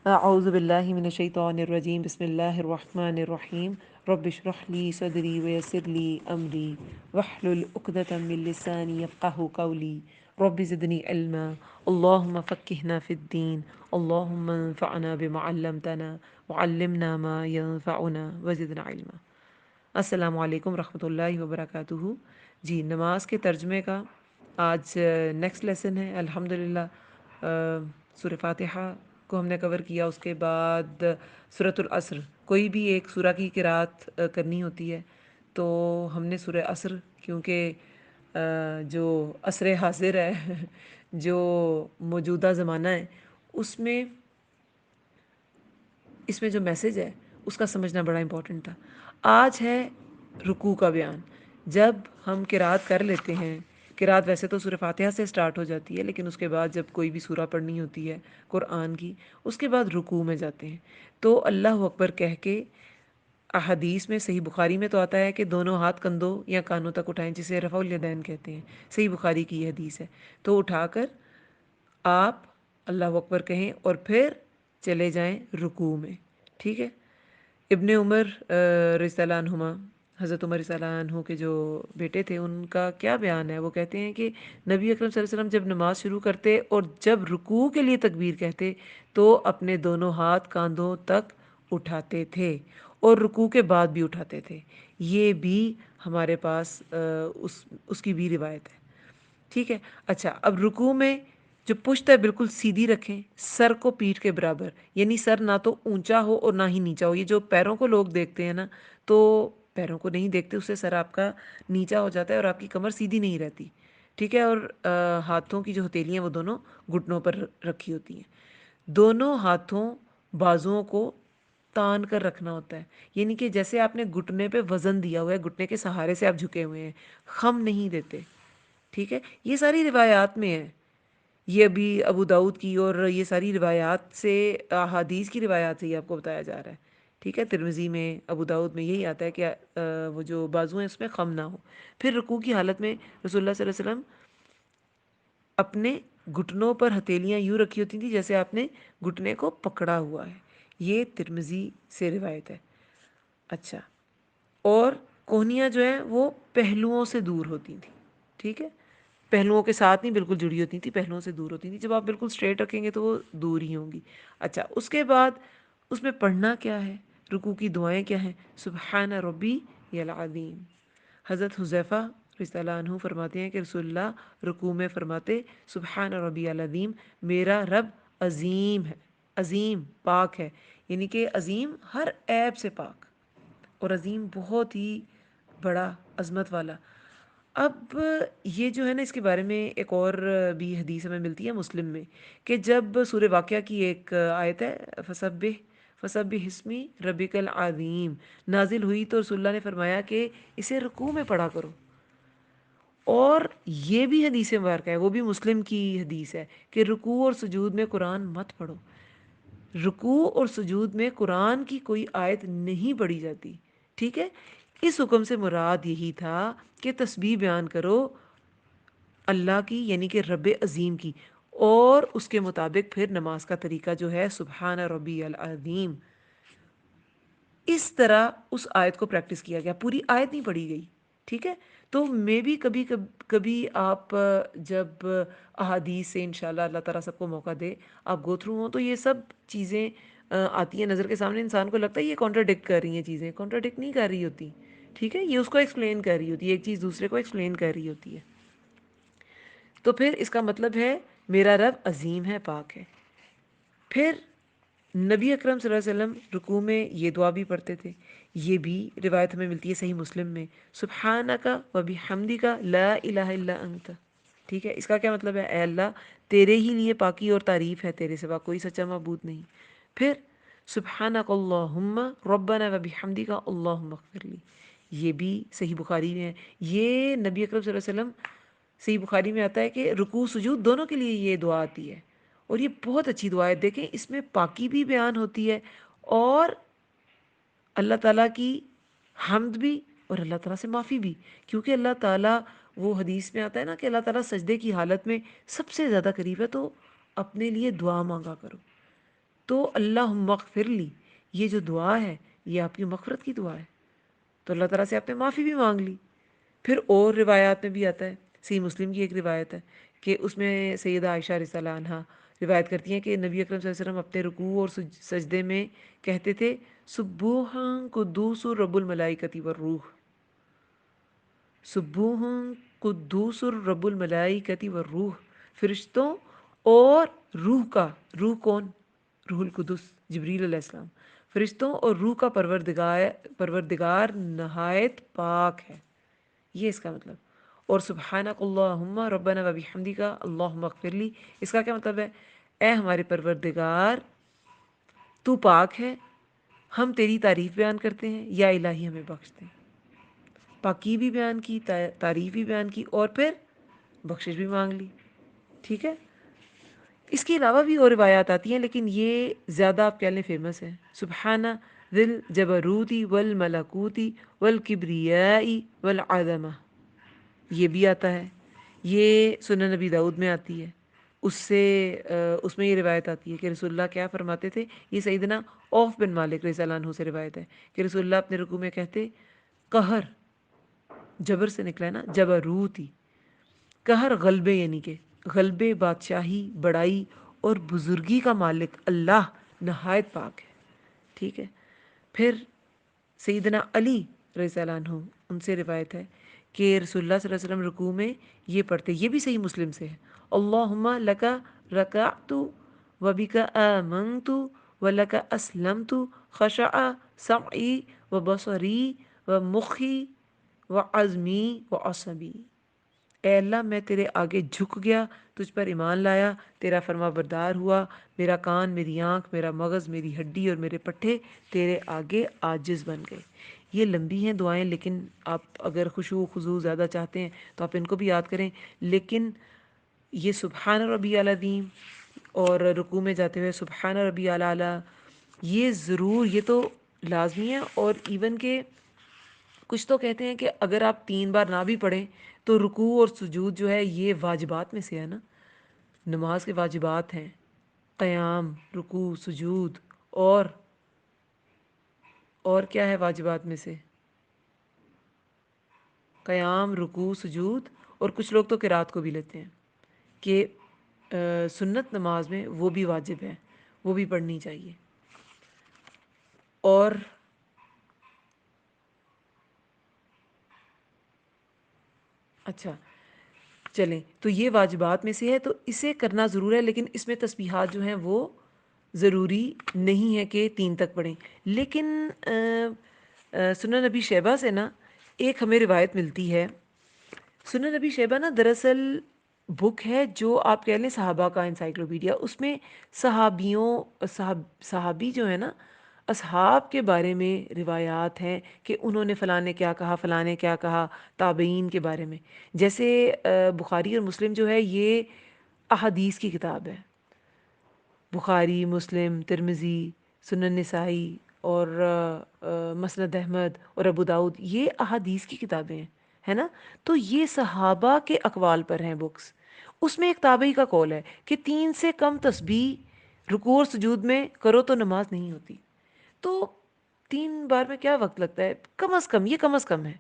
اعوذ باللہ من الشیطان الرجیم بسم اللہ الرحمن الرحیم رب اشرح لی صدری ویسر لی امری واحلل عقدۃ من لسانی یفقهوا قولی رب زدنی علما اللہم فقہنا فی الدین اللہم انفعنا بما علمتنا وعلمنا ما ينفعنا وزدنا علما۔ السلام علیکم ورحمۃ اللہ وبرکاتہ۔ جی، نماز کے ترجمے کا آج نیکسٹ لیسن ہے الحمدللہ۔ سورہ فاتحہ کو ہم نے کور کیا، اس کے بعد سورۃ العصر، کوئی بھی ایک سورہ کی قرات کرنی ہوتی ہے تو ہم نے سورہ عصر، کیونکہ جو عصر حاضر ہے جو موجودہ زمانہ ہے، اس میں جو میسج ہے اس کا سمجھنا بڑا امپورٹنٹ تھا۔ آج ہے رکوع کا بیان۔ جب ہم قرات کر لیتے ہیں، قرات ویسے تو سورہ فاتحہ سے سٹارٹ ہو جاتی ہے، لیکن اس کے بعد جب کوئی بھی سورہ پڑھنی ہوتی ہے قرآن کی، اس کے بعد رکوع میں جاتے ہیں تو اللہ اکبر کہہ کے، احادیث میں صحیح بخاری میں تو آتا ہے کہ دونوں ہاتھ کندھوں یا کانوں تک اٹھائیں، جسے رفع الیدین کہتے ہیں، صحیح بخاری کی یہ حدیث ہے۔ تو اٹھا کر آپ اللہ اکبر کہیں اور پھر چلے جائیں رکوع میں، ٹھیک ہے۔ ابن عمر رضی اللہ عنہما، حضرت عمر رضی اللہ عنہ کے جو بیٹے تھے، ان کا کیا بیان ہے؟ وہ کہتے ہیں کہ نبی اکرم صلی اللہ علیہ وسلم جب نماز شروع کرتے اور جب رکوع کے لیے تکبیر کہتے تو اپنے دونوں ہاتھ کاندھوں تک اٹھاتے تھے اور رکوع کے بعد بھی اٹھاتے تھے۔ یہ بھی ہمارے پاس اس کی بھی روایت ہے، ٹھیک ہے۔ اچھا، اب رکوع میں جو پشت ہے بالکل سیدھی رکھیں، سر کو پیٹھ کے برابر، یعنی سر نہ تو اونچا ہو اور نہ ہی نیچا ہو۔ یہ جو پیروں کو لوگ دیکھتے ہیں نا، تو پیروں کو نہیں دیکھتے، اس سے سر آپ کا نیچا ہو جاتا ہے اور آپ کی کمر سیدھی نہیں رہتی، ٹھیک ہے۔ اور ہاتھوں کی جو ہتھیلیاں وہ دونوں گھٹنوں پر رکھی ہوتی ہیں۔ دونوں ہاتھوں بازوؤں کو تان کر رکھنا ہوتا ہے، یعنی کہ جیسے آپ نے گھٹنے پہ وزن دیا ہوا ہے، گھٹنے کے سہارے سے آپ جھکے ہوئے ہیں، خم نہیں دیتے، ٹھیک ہے۔ یہ ساری روایات میں ہے، یہ ابھی ابو داؤد کی اور یہ ساری روایات سے، احادیث کی روایات سے یہ آپ کو بتایا جا رہا ہے، ٹھیک ہے۔ ترمذی میں، ابو داؤد میں یہی آتا ہے کہ وہ جو بازو ہیں اس میں خم نہ ہو۔ پھر رکوع کی حالت میں رسول اللہ صلی اللہ علیہ وسلم اپنے گھٹنوں پر ہتھیلیاں یوں رکھی ہوتی تھیں جیسے آپ نے گھٹنے کو پکڑا ہوا ہے۔ یہ ترمذی سے روایت ہے۔ اچھا، اور کوہنیاں جو ہیں وہ پہلوؤں سے دور ہوتی تھیں، ٹھیک ہے۔ پہلوؤں کے ساتھ نہیں، بالکل جڑی ہوتی تھی، پہلوؤں سے دور ہوتی تھی۔ جب آپ بالکل اسٹریٹ رکھیں گے تو وہ دور ہی ہوں گی۔ اچھا، اس کے بعد اس میں پڑھنا کیا ہے؟ رکوع کی دعائیں کیا ہیں؟ سبحان ربی العظیم۔ حضرت حذیفہ رضی اللہ عنہ فرماتے ہیں کہ رسول اللہ رکوع میں فرماتے، سبحان ربی العظیم، میرا رب عظیم ہے، عظیم پاک ہے، یعنی کہ عظیم ہر عیب سے پاک، اور عظیم بہت ہی بڑا، عظمت والا۔ اب یہ جو ہے نا، اس کے بارے میں ایک اور بھی حدیث ہمیں ملتی ہے مسلم میں، کہ جب سورہ واقعہ کی ایک آیت ہے، فسبح اسمی ربک العظیم، نازل ہوئی تو رسول اللہ نے فرمایا کہ اسے رکوع میں پڑھا کرو۔ اور یہ بھی حدیث مبارکہ ہے، وہ بھی مسلم کی حدیث ہے، کہ رکوع اور سجود میں قرآن مت پڑھو۔ رکوع اور سجود میں قرآن کی کوئی آیت نہیں پڑھی جاتی، ٹھیک ہے۔ اس حکم سے مراد یہی تھا کہ تسبیح بیان کرو اللہ کی، یعنی کہ رب عظیم کی، اور اس کے مطابق پھر نماز کا طریقہ جو ہے سبحان ربی العظیم، اس طرح اس آیت کو پریکٹس کیا گیا، پوری آیت نہیں پڑھی گئی، ٹھیک ہے۔ تو میں بھی کبھی کبھی آپ جب احادیث سے انشاءاللہ اللہ تعالیٰ سب کو موقع دے آپ گو تھرو ہوں، تو یہ سب چیزیں آتی ہیں نظر کے سامنے، انسان کو لگتا ہے یہ کانٹراڈکٹ کر رہی ہیں چیزیں، کانٹراڈکٹ نہیں کر رہی ہوتی، ٹھیک ہے۔ یہ اس کو ایکسپلین کر رہی ہوتی ہے، ایک چیز دوسرے کو ایکسپلین کر رہی ہوتی ہے۔ تو پھر اس کا مطلب ہے میرا رب عظیم ہے، پاک ہے۔ پھر نبی اکرم صلی اللہ علیہ وسلم رکوع میں یہ دعا بھی پڑھتے تھے، یہ بھی روایت ہمیں ملتی ہے صحیح مسلم میں، سبحانک و بحمدک لا الہ الا انت، ٹھیک ہے۔ اس کا کیا مطلب ہے؟ اے اللہ، تیرے ہی لیے پاکی اور تعریف ہے، تیرے سوا کوئی سچا معبود نہیں۔ پھر سبحانک اللہم ربنا و بحمدک اللہم اغفر لی، یہ بھی صحیح بخاری میں ہے۔ یہ نبی اکرم صلی اللہ علیہ وسلم، صحیح بخاری میں آتا ہے کہ رکوع سجود دونوں کے لیے یہ دعا آتی ہے، اور یہ بہت اچھی دعا ہے۔ دیکھیں، اس میں پاکی بھی بیان ہوتی ہے اور اللہ تعالیٰ کی حمد بھی، اور اللہ تعالیٰ سے معافی بھی، کیونکہ اللہ تعالیٰ، وہ حدیث میں آتا ہے نا کہ اللہ تعالیٰ سجدے کی حالت میں سب سے زیادہ قریب ہے، تو اپنے لیے دعا مانگا کرو، تو اللہم اغفر لی، یہ جو دعا ہے یہ آپ کی مغفرت کی دعا ہے، تو اللہ تعالیٰ سے آپ نے معافی بھی مانگ لی۔ پھر اور روایات میں بھی آتا ہے، صحیح مسلم کی ایک روایت ہے کہ اس میں سیدہ عائشہ رضی اللہ عنہا روایت کرتی ہیں کہ نبی اکرم صلی اللہ علیہ وسلم اپنے رکوع اور سجدے میں کہتے تھے سبوح قدوس رب الملائکۃ والروح، سبوح قدوس رب الملائکۃ والروح، فرشتوں اور روح کا، روح کون؟ روح القدس جبریل علیہ السلام، فرشتوں اور روح کا پروردگار نہایت پاک ہے، یہ اس کا مطلب۔ اور سبحانک اللہم ربنا و بحمدک اللہم اغفر لی، اس کا کیا مطلب ہے؟ اے ہمارے پروردگار تو پاک ہے، ہم تیری تعریف بیان کرتے ہیں، یا الہی ہمیں بخش دیں۔ پاکی بھی بیان کی، تعریف بھی بیان کی، اور پھر بخشش بھی مانگ لی، ٹھیک ہے۔ اس کے علاوہ بھی اور روایات آتی ہیں لیکن یہ زیادہ آپ کہہ لیں فیمس ہے۔ سبحانہ ذی الجبروتی والملکوتی والکبریائی والعظمہ، یہ بھی آتا ہے، یہ سنن نبی داؤد میں آتی ہے۔ اس میں یہ روایت آتی ہے کہ رسول اللہ کیا فرماتے تھے، یہ سیدنا عوف بن مالک رضی اللہ عنہ سے روایت ہے کہ رسول اللہ اپنے رکوع میں کہتے قہر، جبر سے نکلا ہے نا، جبروتی، قہر غلبے، یعنی کہ غلبے، بادشاہی، بڑائی اور بزرگی کا مالک اللہ نہایت پاک ہے، ٹھیک ہے۔ پھر سیدنا علی رضی اللہ عنہ، ان سے روایت ہے کہ رسول اللہ صلی اللہ علیہ وسلم رکوع میں یہ پڑھتے، یہ بھی صحیح مسلم سے ہے، اللہم لکا رکعت و بک آمنت و لک اسلمت خشع سمعی و بصری و مخی و عظمی و عصبی، اے اللہ میں تیرے آگے جھک گیا، تجھ پر ایمان لایا، تیرا فرما بردار ہوا، میرا کان، میری آنکھ، میرا مغز، میری ہڈی اور میرے پٹھے تیرے آگے عاجز بن گئے۔ یہ لمبی ہیں دعائیں، لیکن آپ اگر خشوع و خضوع زیادہ چاہتے ہیں تو آپ ان کو بھی یاد کریں، لیکن یہ سبحان ربی العظیم اور رکوع میں جاتے ہوئے سبحان ربی الاعلیٰ، یہ ضرور، یہ تو لازمی ہے۔ اور ایون کہ کچھ تو کہتے ہیں کہ اگر آپ 3 بار نہ بھی پڑھیں تو رکوع اور سجود جو ہے یہ واجبات میں سے ہے نا، نماز کے واجبات ہیں، قیام، رکوع، سجود، اور کیا ہے واجبات میں سے؟ قیام، رکوع، سجود، اور کچھ لوگ تو قرات کو بھی لیتے ہیں کہ سنت نماز میں وہ بھی واجب ہے، وہ بھی پڑھنی چاہیے۔ اور اچھا چلیں، تو یہ واجبات میں سے ہے تو اسے کرنا ضرور ہے، لیکن اس میں تسبیحات جو ہیں وہ ضروری نہیں ہے کہ 3 تک پڑھیں۔ لیکن سنن نبی شیبہ سے نا ایک ہمیں روایت ملتی ہے۔ سنن نبی شیبہ نا دراصل بک ہے جو آپ کہہ لیں صحابہ کا انسائکلوپیڈیا، اس میں صحابی جو ہے نا، اصحاب کے بارے میں روایات ہیں کہ انہوں نے فلاں نے کیا کہا، فلاں نے کیا کہا، تابعین کے بارے میں۔ جیسے بخاری اور مسلم جو ہے یہ احادیث کی کتاب ہے، بخاری، مسلم، ترمذی، سنن نسائی اور مسند احمد اور ابو داؤد، یہ احادیث کی کتابیں ہیں، ہے نا۔ تو یہ صحابہ کے اقوال پر ہیں بکس۔ اس میں ایک تابعی کا قول ہے کہ 3 سے کم تسبیح رکوع اور سجود میں کرو تو نماز نہیں ہوتی۔ تو 3 بار میں کیا وقت لگتا ہے؟ کم از کم، یہ کم از کم ہے،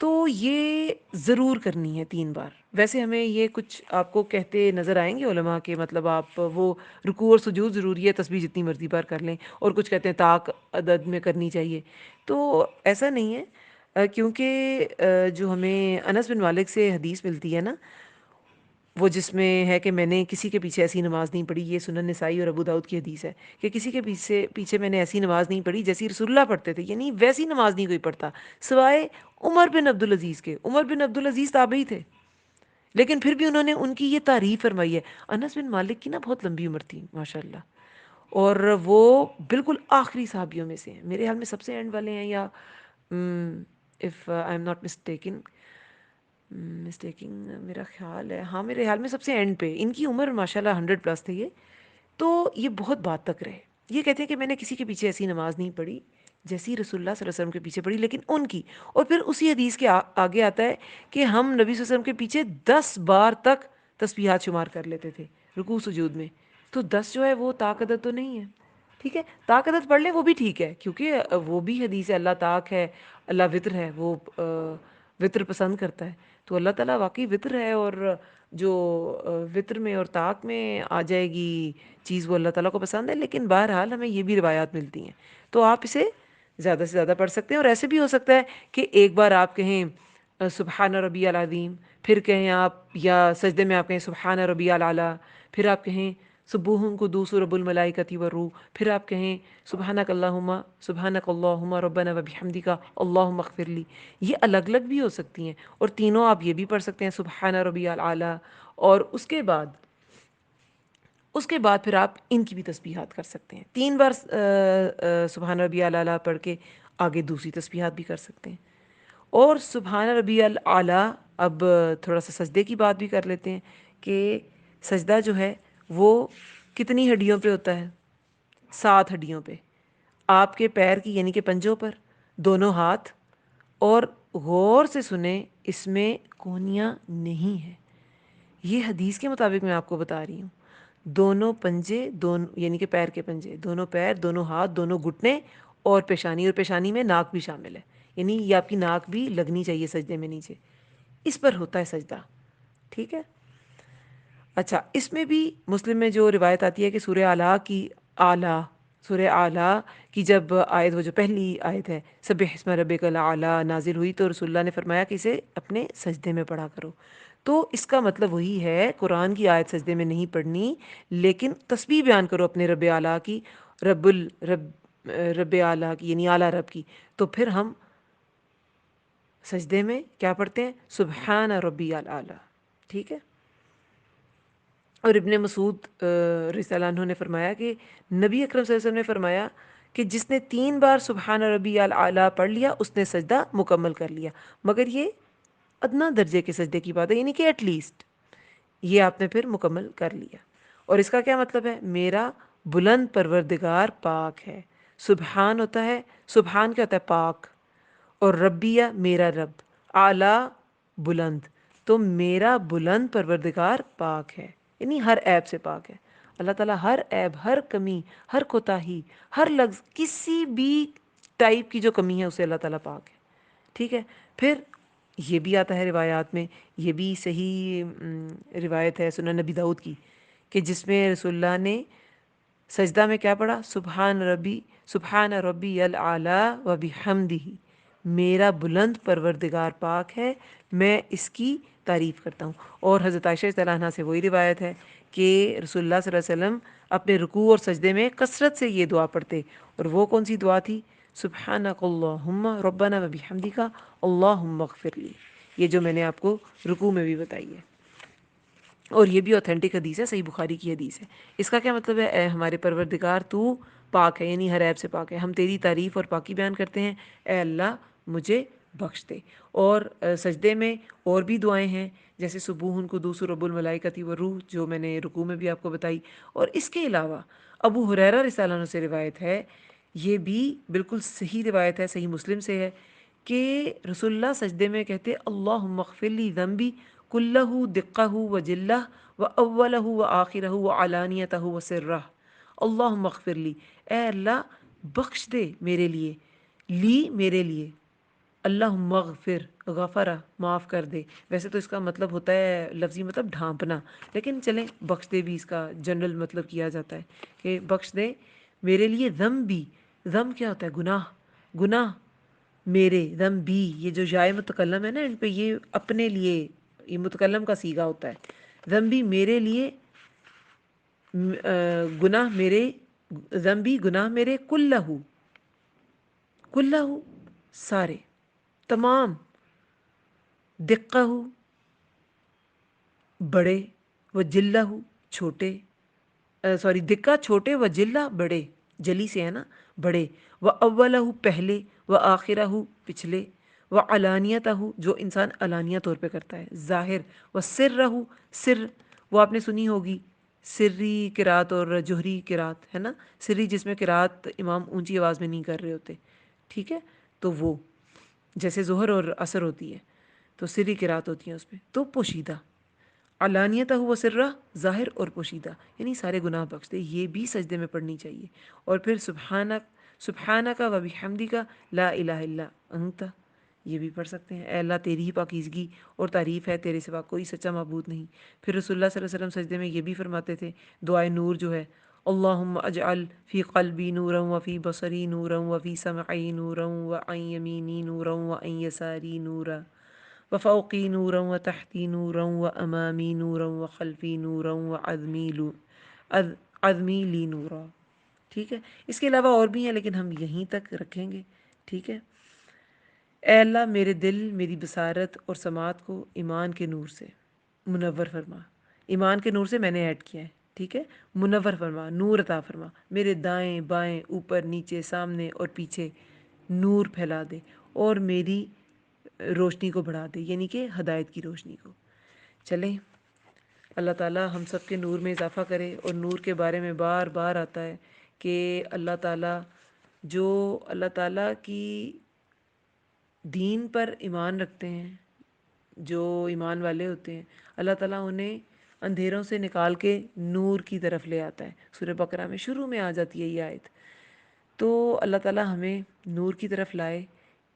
تو یہ ضرور کرنی ہے 3 بار۔ ویسے ہمیں یہ کچھ آپ کو کہتے نظر آئیں گے علماء کے، مطلب آپ وہ رکوع اور سجود ضروری ہے، تسبیح جتنی مرضی بار کر لیں، اور کچھ کہتے ہیں طاق عدد میں کرنی چاہیے، تو ایسا نہیں ہے۔ کیونکہ جو ہمیں انس بن مالک سے حدیث ملتی ہے نا، وہ جس میں ہے کہ میں نے کسی کے پیچھے ایسی نماز نہیں پڑھی، یہ سنن نسائی اور ابو داؤد کی حدیث ہے کہ کسی کے پیچھے میں نے ایسی نماز نہیں پڑھی جیسی رسول اللہ پڑھتے تھے، یعنی ویسی نماز نہیں کوئی پڑھتا سوائے عمر بن عبدالعزیز کے۔ عمر بن عبدالعزیز تابعی تھے، لیکن پھر بھی انہوں نے ان کی یہ تعریف فرمائی ہے۔ انس بن مالک کی نا بہت لمبی عمر تھی ماشاءاللہ، اور وہ بالکل آخری صحابیوں میں سے ہیں، میرے خیال میں سب سے اینڈ والے ہیں، یا اف آئی ایم ناٹ مسٹیکنگ میرا خیال ہے، ہاں میرے خیال میں سب سے اینڈ پہ، ان کی عمر ماشاءاللہ 100+ تھے یہ، تو یہ بہت بعد تک رہے۔ یہ کہتے ہیں کہ میں نے کسی کے پیچھے ایسی نماز نہیں پڑھی جیسی رسول اللہ صلی اللہ علیہ وسلم کے پیچھے پڑھی، لیکن ان کی، اور پھر اسی حدیث کے آگے آتا ہے کہ ہم نبی صلی اللہ علیہ وسلم کے پیچھے 10 بار تک تسبیحات شمار کر لیتے تھے رکوع سجود میں۔ تو 10 جو ہے وہ طاق عدد تو نہیں ہے، ٹھیک ہے، طاق عدد پڑھ لیں وہ بھی ٹھیک ہے، کیونکہ وہ بھی حدیث ہے، اللہ طاق ہے، اللہ وطر ہے، وہ وطر پسند کرتا ہے، تو اللہ تعالیٰ واقعی وطر ہے، اور جو وطر میں اور طاق میں آ جائے گی چیز وہ اللہ تعالیٰ کو پسند ہے، لیکن بہرحال ہمیں یہ بھی روایات ملتی ہیں، تو آپ اسے زیادہ سے زیادہ پڑھ سکتے ہیں، اور ایسے بھی ہو سکتا ہے کہ ایک بار آپ کہیں سبحان ربی العظیم، پھر کہیں آپ یا سجدے میں آپ کہیں سبحان ربی الاعلیٰ، پھر آپ کہیں سبوح قدوس رب الملائکۃ والروح، پھر آپ کہیں سبحانک اللہم ربنا وبحمدک اللہم اغفر لی، یہ الگ الگ بھی ہو سکتی ہیں، اور تینوں آپ یہ بھی پڑھ سکتے ہیں سبحان ربی الاعلیٰ، اور اس کے بعد پھر آپ ان کی بھی تسبیحات کر سکتے ہیں، 3 بار سبحان ربی الاعلیٰ پڑھ کے آگے دوسری تسبیحات بھی کر سکتے ہیں، اور سبحان ربی الاعلیٰ، اب تھوڑا سا سجدے کی بات بھی کر لیتے ہیں کہ سجدہ جو ہے وہ کتنی ہڈیوں پہ ہوتا ہے؟ 7 ہڈیوں پہ، آپ کے پیر کی یعنی کہ پنجوں پر، دونوں ہاتھ، اور غور سے سنیں اس میں کونیاں نہیں ہیں، یہ حدیث کے مطابق میں آپ کو بتا رہی ہوں، دونوں پنجے، دونوں یعنی کہ پیر کے پنجے، دونوں پیر، دونوں ہاتھ، دونوں گھٹنے، اور پیشانی، اور پیشانی میں ناک بھی شامل ہے، یعنی یہ آپ کی ناک بھی لگنی چاہیے سجدے میں نیچے، اس پر ہوتا ہے سجدہ، ٹھیک ہے۔ اچھا، اس میں بھی مسلم میں جو روایت آتی ہے کہ سورہ اعلیٰ کی جب آیت، وہ جو پہلی آیت ہے سبح اسم ربک الاعلیٰ، نازل ہوئی تو رسول اللہ نے فرمایا کہ اسے اپنے سجدے میں پڑھا کرو، تو اس کا مطلب وہی ہے، قرآن کی آیت سجدے میں نہیں پڑھنی، لیکن تسبیح بیان کرو اپنے رب اعلیٰ کی، رب اعلیٰ کی یعنی اعلیٰ رب کی، تو پھر ہم سجدے میں کیا پڑھتے ہیں؟ سبحان ربی الاعلیٰ، ٹھیک ہے۔ اور ابن مسعود رضی اللہ عنہ نے فرمایا کہ نبی اکرم صلی اللہ علیہ وسلم نے فرمایا کہ جس نے 3 بار سبحان ربی الاعلیٰ پڑھ لیا اس نے سجدہ مکمل کر لیا، مگر یہ ادنا درجے کے سجدے کی بات ہے، یعنی کہ ایٹ لیسٹ یہ آپ نے پھر مکمل کر لیا، اور اس کا کیا مطلب ہے؟ میرا بلند پروردگار پاک ہے، سبحان ہوتا ہے، سبحان کیا ہوتا ہے؟ پاک، اور ربیہ میرا رب، اعلیٰ بلند، تو میرا بلند پروردگار پاک ہے، یعنی ہر عیب سے پاک ہے، اللہ تعالیٰ ہر عیب، ہر کمی، ہر کوتاہی، ہر لفظ، کسی بھی ٹائپ کی جو کمی ہے اسے اللہ تعالیٰ پاک ہے، ٹھیک ہے۔ پھر یہ بھی آتا ہے روایات میں، یہ بھی صحیح روایت ہے سنن نبی داؤد کی، کہ جس میں رسول اللہ نے سجدہ میں کیا پڑھا؟ سبحان ربی الاعلیٰ و بحمدہ، میرا بلند پروردگار پاک ہے، میں اس کی تعریف کرتا ہوں، اور حضرت عائشہ رضی اللہ عنہا سے وہی روایت ہے کہ رسول اللہ صلی اللہ علیہ وسلم اپنے رکوع اور سجدے میں کثرت سے یہ دعا پڑھتے، اور وہ کون سی دعا تھی؟ سبحانک اللہم ربنا و بحمدک اللہم اغفر لی، یہ جو میں نے آپ کو رکوع میں بھی بتائی ہے، اور یہ بھی اوتھینٹک حدیث ہے، صحیح بخاری کی حدیث ہے۔ اس کا کیا مطلب ہے؟ اے ہمارے پروردگار تو پاک ہے، یعنی ہر عیب سے پاک ہے، ہم تیری تعریف اور پاکی بیان کرتے ہیں، اے اللہ مجھے بخش دے۔ اور سجدے میں اور بھی دعائیں ہیں، جیسے سبوح قدوس رب الملائکۃ والروح، جو میں نے رکوع میں بھی آپ کو بتائی، اور اس کے علاوہ ابو ہریرہ رضی اللہ عنہ سے روایت ہے، یہ بھی بالکل صحیح روایت ہے، صحیح مسلم سے ہے، کہ رسول اللہ سجدے میں کہتے اللہم اغفر لی ذنبی کلہ دقہ و جلہ و اولہ و آخرہ و علانیتہ و سرہ، اللہم اغفر لی، اے اللہ بخش دے میرے لیے، میرے لیے، اللہم اغفر، غفرہ معاف کر دے، ویسے تو اس کا مطلب ہوتا ہے لفظی مطلب ڈھانپنا، لیکن چلیں بخش دے بھی اس کا جنرل مطلب کیا جاتا ہے کہ بخش دے میرے لیے ذنبی، ذنب کیا ہوتا ہے؟ گناہ میرے، ذنبی، یہ جو جائے متکلم ہے نا ان پہ، یہ اپنے لیے، یہ متکلم کا صیغہ ہوتا ہے، ذنبی میرے لیے، گناہ میرے، ذنبی گناہ میرے، کلہ سارے، تمام، دقہ بڑے، و جلہ چھوٹے، سوری دقہ چھوٹے، و جلہ بڑے، جلی سے ہے نا بڑے، و اولہ پہلے، و آخرہ پچھلے، و علانیتہ جو انسان علانیہ طور پہ کرتا ہے ظاہر، و سرہ سر، وہ آپ نے سنی ہوگی سری قرات اور جوہری قرات ہے نا، سری جس میں قرات امام اونچی آواز میں نہیں کر رہے ہوتے، ٹھیک ہے، تو وہ جیسے ظہر اور عصر ہوتی ہے تو سری قرات ہوتی ہیں اس میں، تو پوشیدہ، علانیتہ و سرہ، ظاہر اور پوشیدہ، یعنی سارے گناہ بخش دے، یہ بھی سجدے میں پڑھنی چاہیے۔ اور پھر سبحانک و بحمدک لا الہ الا انت، یہ بھی پڑھ سکتے ہیں، اے اللہ تیری ہی پاکیزگی اور تعریف ہے، تیرے سوا کوئی سچا معبود نہیں۔ پھر رسول اللہ صلی اللہ علیہ وسلم سجدے میں یہ بھی فرماتے تھے، دعائے نور جو ہے، اللہم اجعل فی قلبی نورا وفی بصری نورا وفی سمعی نورا وعن یمینی نورا وعن یساری نورا وفوقی نورا وتحتی نورا وامامی نورا وخلفی نورا عظمی لی نورا۔ ٹھیک ہے، اس کے علاوہ اور بھی ہیں لیکن ہم یہیں تک رکھیں گے۔ ٹھیک ہے، اے اللہ میرے دل، میری بصارت اور سماعت کو ایمان کے نور سے منور فرما۔ ایمان کے نور سے میں نے ایڈ کیا ہے، ٹھیک ہے، منور فرما، نور عطا فرما، میرے دائیں بائیں اوپر نیچے سامنے اور پیچھے نور پھیلا دے اور میری روشنی کو بڑھا دے، یعنی کہ ہدایت کی روشنی کو۔ چلیں، اللہ تعالیٰ ہم سب کے نور میں اضافہ کرے۔ اور نور کے بارے میں بار بار آتا ہے کہ اللہ تعالیٰ جو اللہ تعالیٰ کی دین پر ایمان رکھتے ہیں، جو ایمان والے ہوتے ہیں، اللہ تعالیٰ انہیں اندھیروں سے نکال کے نور کی طرف لے آتا ہے۔ سورہ بقرہ میں شروع میں آ جاتی ہے یہ آیت۔ تو اللہ تعالیٰ ہمیں نور کی طرف لائے،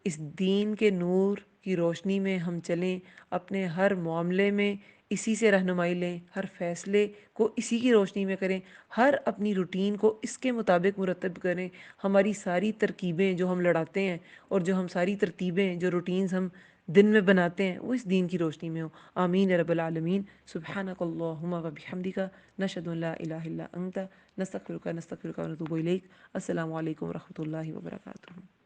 اس دین کے نور کی روشنی میں ہم چلیں، اپنے ہر معاملے میں اسی سے رہنمائی لیں، ہر فیصلے کو اسی کی روشنی میں کریں، ہر اپنی روٹین کو اس کے مطابق مرتب کریں۔ ہماری ساری ترکیبیں جو ہم لڑاتے ہیں اور جو ہم ساری ترتیبیں جو روٹینز ہم دن میں بناتے ہیں وہ اس دین کی روشنی میں ہو۔ آمین یا رب العالمین۔ سبحانک اللہم و بحمدک، نشہد ان لا الہ الا انت، نستغفرک ونتوب الیک۔ السلام علیکم ورحمۃ اللہ وبرکاتہ۔